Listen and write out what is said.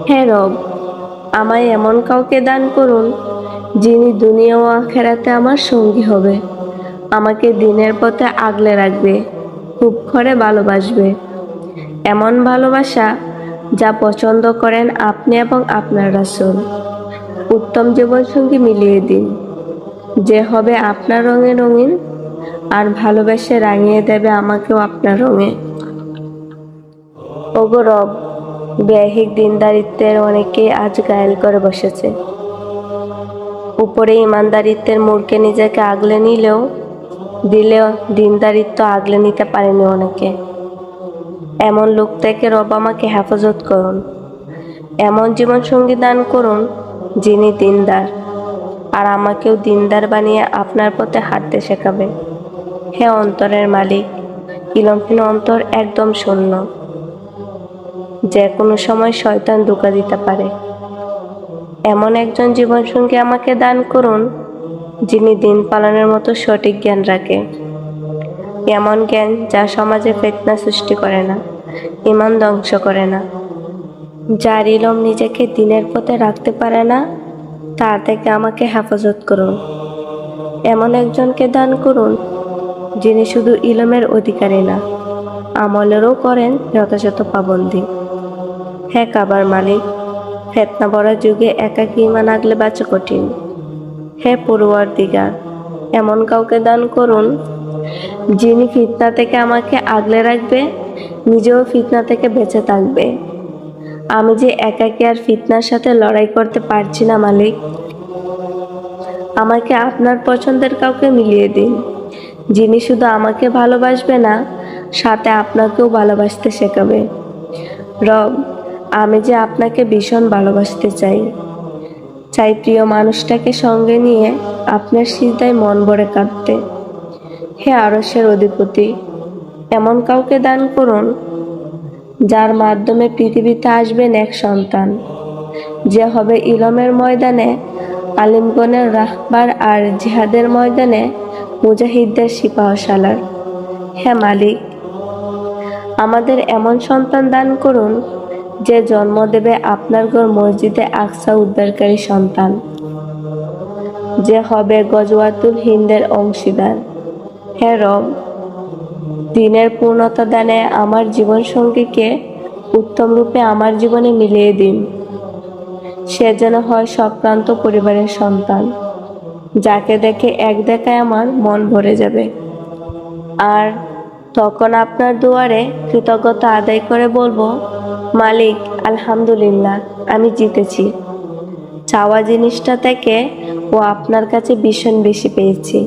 হে রব, আমায় এমন কাউকে দান করুন যিনি দুনিয়া ও আখেরাতে আমার সঙ্গী হবে, আমাকে দিনের পথে আগলে রাখবে, খুব করে ভালোবাসবে। এমন ভালোবাসা যা পছন্দ করেন আপনি এবং আপনার রাসূল। উত্তম জীবনসঙ্গী মিলিয়ে দিন, যে হবে আপনার রঙে রঙিন আর ভালোবেসে রাঙিয়ে দেবে আমাকেও আপনার রঙে। ওগো রব, বৈহিক দিনদারিত্বের অনেকেই আজ ঘায়েল করে বসেছে। উপরে ইমানদারিত্বের মূর্খে নিজেকে আগলে দিলেও দিনদারিত্ব আগলে নিতে পারেনি অনেকে। এমন লোক থেকে রব আমাকে হেফাজত করুন। এমন জীবনসঙ্গী দান করুন যিনি দিনদার, আর আমাকেও দিনদার বানিয়ে আপনার পথে হাঁটতে শেখাবে। হে অন্তরের মালিক, ইলমহীন অন্তর একদম শূন্য, যে কোনো সময় শয়তান ধোঁকা দিতে পারে। এমন একজন জীবনসঙ্গী আমাকে দান করুন যিনি দিন পালনের মতো সঠিক জ্ঞান রাখে, এমন জ্ঞান যা সমাজে ফিতনা সৃষ্টি করে না, ঈমান ধ্বংস করে না। যার ইলম নিজেকে দিনের পথে রাখতে পারে না, তার থেকে আমাকে হেফাজত করুন। এমন একজনকে দান করুন যিনি শুধু ইলমের অধিকারী না, আমলেরও করেন যথাযথ পাবন্দী। হে কাবার মালিক, ফিতনা ভরা যুগে একাকী ঈমান আগলে বাঁচা কঠিন। হে পরওয়ারদিগার, এমন কাউকে দান করুন যিনি ফিতনা থেকে আমাকে আগলে রাখবে, নিজেও ফিতনা থেকে বেঁচে থাকবে। আমি যে একাকী আর ফিতনার সাথে লড়াই করতে পারছি না মালিক, আমাকে আপনার পছন্দের কাউকে মিলিয়ে দিন, যিনি শুধু আমাকে ভালোবাসবে না, সাথে আপনাকেও ভালোবাসতে শেখাবে। রব, আমি যে আপনাকে ভীষণ ভালোবাসতে চাই প্রিয় মানুষটাকে সঙ্গে নিয়ে আপনার সিজদায় মন ভরে কাঁদতে। হে আরশের অধিপতি, এমন কাউকে দান করুন যার মাধ্যমে পৃথিবীতে আসবেন এক সন্তান, যে হবে ইলমের ময়দানে আলিমগণের রাহবার আর জিহাদের ময়দানে মুজাহিদদের সিপাহসালার। হে মালিক, আমাদের এমন সন্তান দান করুন যে জন্ম দেবে আপনার ঘর মসজিদে আকসা উদ্ধারকারী সন্তান, যে হবে গজওয়াতুল হিন্দের অংশীদার। হে রব, দিনের পূর্ণতা দানে আমার জীবনসঙ্গীকে উত্তম রূপে আমার জীবনে মিলিয়ে দিন। সে যেন হয় সম্ভ্রান্ত পরিবারের সন্তান, যাকে দেখে এক দেখায় আমার মন ভরে যাবে। আর তখন আপনার দুয়ারে কৃতজ্ঞতা আদায় করে বলবো, মালিক আলহামদুলিল্লাহ, আমি জিতেছি। চাওয়া জিনিসটা থেকে ও আপনার কাছে ভীষণ বেশি পেয়েছি।